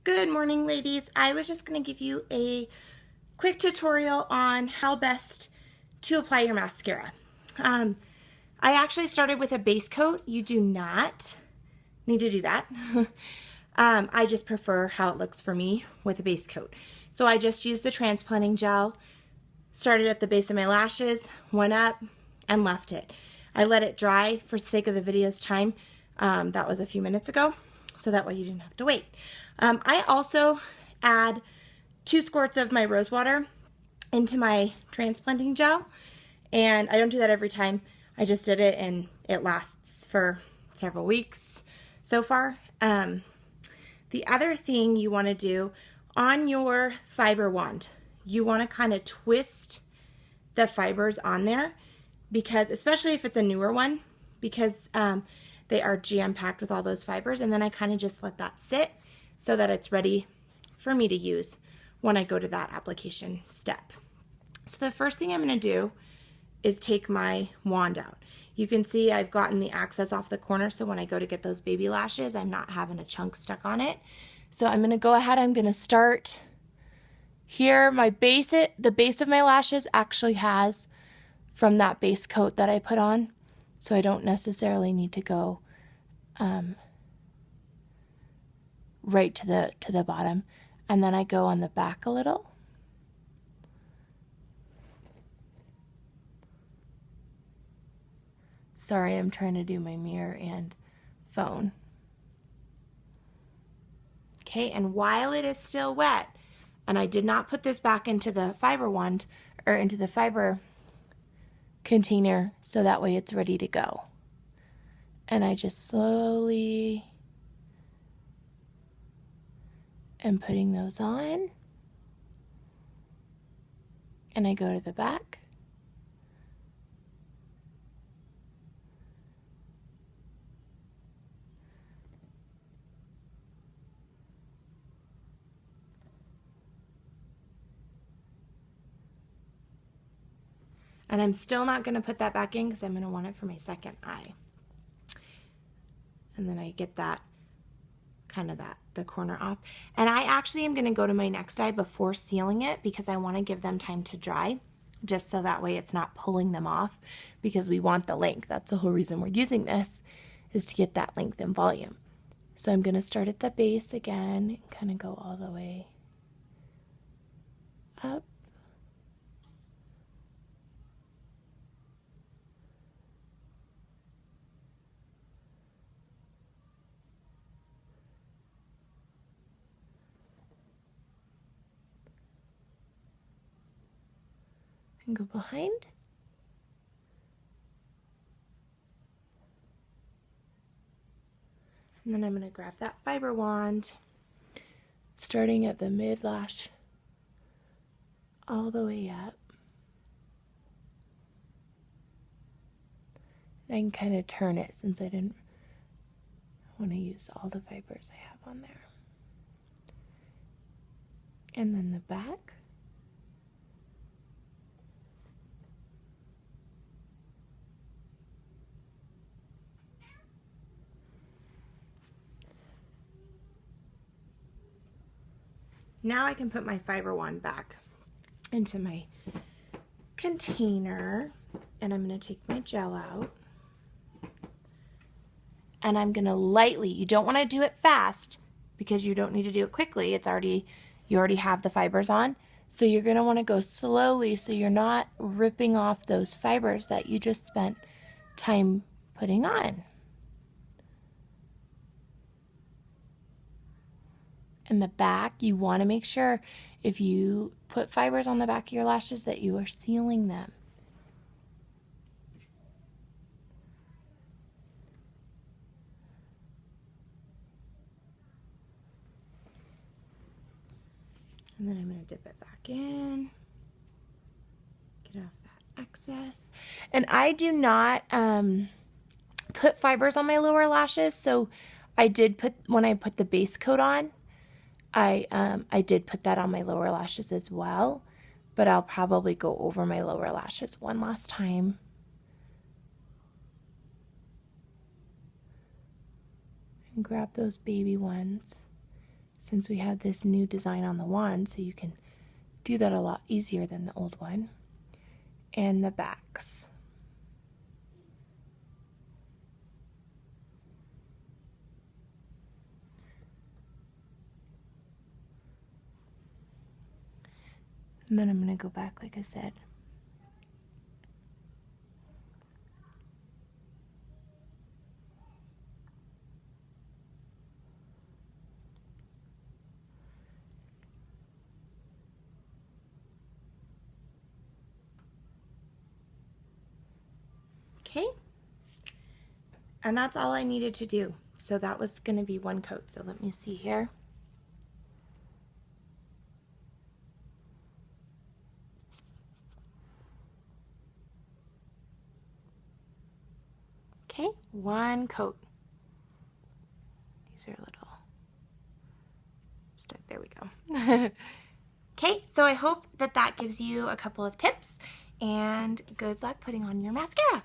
Good morning, ladies. I was just going to give you a quick tutorial on how best to apply your mascara. I actually started with a base coat. You do not need to do that. I just prefer how it looks for me with a base coat. So I just used the transplanting gel, started at the base of my lashes, went up, and left it. I let it dry for sake of the video's time. That was a few minutes ago, so that way you didn't have to wait. I also add 2 squirts of my rose water into my transplanting gel, and I don't do that every time. I just did it and it lasts for several weeks so far. The other thing you want to do on your fiber wand, you want to kind of twist the fibers on there, because especially if it's a newer one, because they are jam-packed with all those fibers, and then I kind of just let that sit so that it's ready for me to use when I go to that application step. So the first thing I'm going to do is take my wand out. You can see I've gotten the access off the corner, so when I go to get those baby lashes, I'm not having a chunk stuck on it. So I'm going to go ahead, I'm going to start here. The base of my lashes actually has from that base coat that I put on, so I don't necessarily need to go right to the bottom. And then I go on the back a little. Sorry, I'm trying to do my mirror and phone. Okay, and while it is still wet, and I did not put this back into the fiber wand or into the fiber container, so that way it's ready to go. And I just slowly am putting those on, and I go to the back. And I'm still not going to put that back in because I'm going to want it for my second eye. And then I get that the corner off. And I actually am going to go to my next eye before sealing it, because I want to give them time to dry, just so that way it's not pulling them off, because we want the length. That's the whole reason we're using this, is to get that length and volume. So I'm going to start at the base again and kind of go all the way up. And go behind. And then I'm going to grab that fiber wand, starting at the mid lash all the way up. And I can kind of turn it, since I didn't want to use all the fibers I have on there. And then the back. Now I can put my fiber wand back into my container, and I'm going to take my gel out, and I'm going to lightly, you don't want to do it fast because you don't need to do it quickly. You already have the fibers on, so you're going to want to go slowly so you're not ripping off those fibers that you just spent time putting on. In the back, you want to make sure if you put fibers on the back of your lashes that you are sealing them. And then I'm going to dip it back in, get off that excess. And I do not put fibers on my lower lashes, so I did put, when I put the base coat on, I did put that on my lower lashes as well, but I'll probably go over my lower lashes one last time. And grab those baby ones since we have this new design on the wand, so you can do that a lot easier than the old one. And the backs. And then I'm going to go back, like I said. Okay. And that's all I needed to do. So that was going to be one coat. So let me see here. Okay, one coat. These are a little stuck. There we go. Okay, so I hope that that gives you a couple of tips, and good luck putting on your mascara.